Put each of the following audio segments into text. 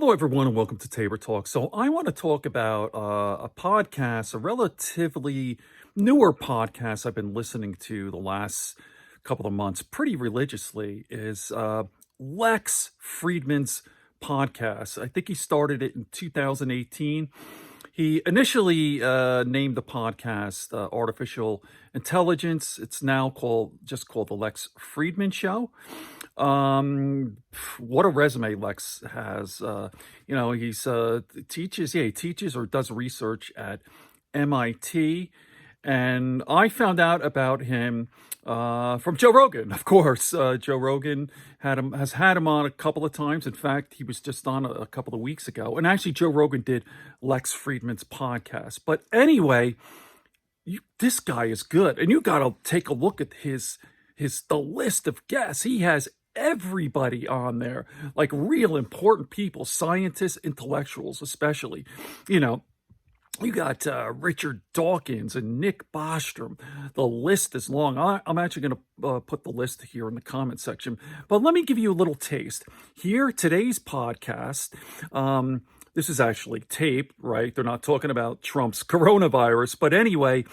Hello, everyone, and welcome to Tabor Talk. So, I want to talk about a podcast, a relatively newer podcast I've been listening to the last couple of months pretty religiously. Is Lex Fridman's podcast. I think he started it in 2018. He initially named the podcast Artificial Intelligence. It's now called the Lex Fridman Show. What a resume Lex has. He's he teaches or does research at MIT, and I found out about him from Joe Rogan. Of course, Joe Rogan has had him on a couple of times. In fact, he was just on a couple of weeks ago, and actually, Joe Rogan did Lex Fridman's podcast. But anyway, this guy is good, and you got to take a look at the list of guests. He has everybody on there, like real important people, scientists, intellectuals, especially. You got Richard Dawkins and Nick Bostrom. The list is long. I'm actually going to put the list here in the comment section. But let me give you a little taste. Here, today's podcast, this is actually taped, right? They're not talking about Trump's coronavirus. But anyway,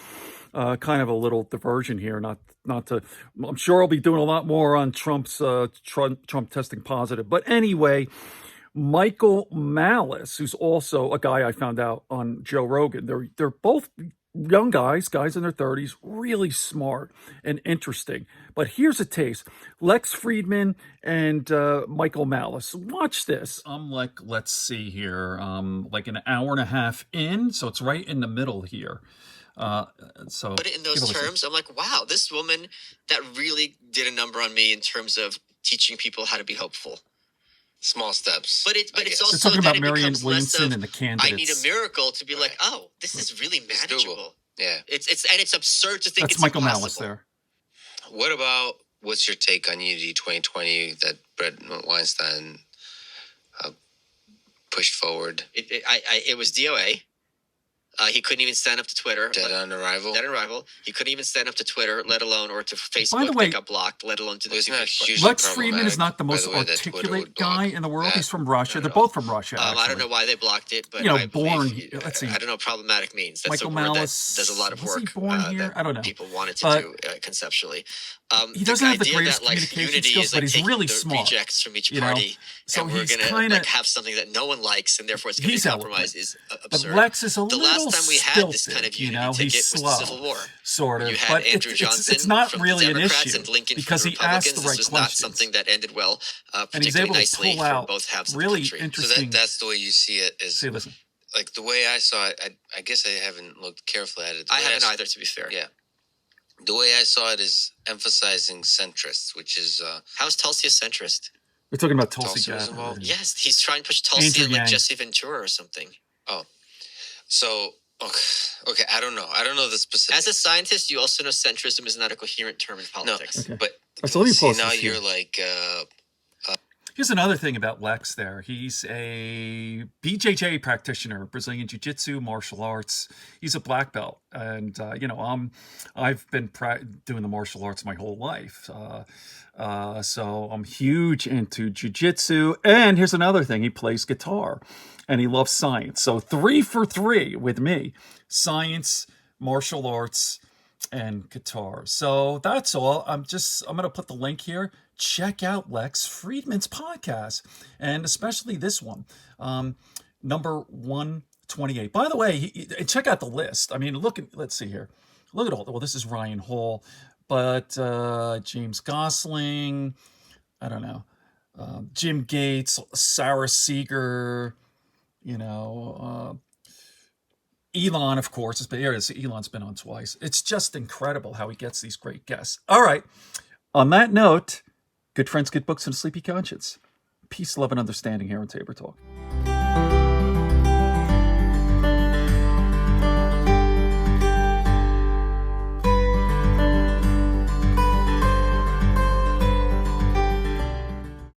kind of a little diversion here. Not to. I'm sure I'll be doing a lot more on Trump's Trump testing positive. But anyway, Michael Malice, who's also a guy I found out on Joe Rogan. They're both young guys in their 30s, really smart and interesting. But here's a taste. Lex Fridman and Michael Malice. Watch this. I'm like, let's see here, like an hour and a half in, so it's right in the middle here. So put it in those terms, I'm like, wow, this woman that really did a number on me in terms of teaching people how to be hopeful. Small steps. But it's also talking that about it Marianne becomes less Williamson of, and the candidates. I need a miracle to be like, oh, this is really manageable. Yeah. It's absurd to think That's it's Michael impossible. Malice there. What about, what's your take on Unity 2020 that Brett Weinstein pushed forward? It was DOA. He couldn't even stand up to Twitter. Dead on arrival. He couldn't even stand up to Twitter, let alone, or to Facebook. By the way, that got blocked, let alone to the Lex Fridman is not the most articulate guy in the world. He's from Russia. They're both from Russia. I don't know why they blocked it, but let's see. I don't know what problematic means. That's Michael a word Malice, that does a lot of work. Was he born here? I don't know. People wanted to do conceptually. He doesn't have the greatest communication skills, but he's really smart. Rejects from each party, so and we're going to have something that no one likes, and therefore it's going to be compromised. Is absurd. But Lex is a the little last time we had this kind of unity ticket was the Civil War. Sort of. You had Andrew Johnson it's not from really the Democrats an issue and Lincoln because from the he asked Republicans. the right This was questions. not something that ended well, and he's particularly able to nicely pull out for both halves really of the country. interesting. So that's the way you see it. See, listen. Like the way I saw it, I guess I haven't looked carefully at it. I haven't either, to be fair. Yeah. The way I saw it is emphasizing centrists, which is... How is Tulsi a centrist? We're talking about Tulsi was involved? Yes, he's trying to push Tulsi in like Jesse Ventura or something. Oh. So, okay, I don't know. I don't know the specifics. As a scientist, you also know centrism is not a coherent term in politics. No, okay. But so let me see, pause now this you're here. like... Here's another thing about Lex there. He's a BJJ practitioner, Brazilian Jiu-Jitsu, martial arts. He's a black belt. And, I've been doing the martial arts my whole life. So I'm huge into Jiu-Jitsu. And here's another thing. He plays guitar and he loves science. So 3 for 3 with me. Science, martial arts, and guitar. So that's all. I'm going to put the link here. Check out Lex Fridman's podcast, and especially this one, number 128. By the way, check out the list. I mean, let's see here. Look at all. Well, this is Ryan Hall, but James Gosling, I don't know, Jim Gates, Sarah Seeger, Elon, of course. Elon's been on twice. It's just incredible how he gets these great guests. All right. On that note, good friends, good books, and a sleepy conscience. Peace, love, and understanding here on Tabor Talk.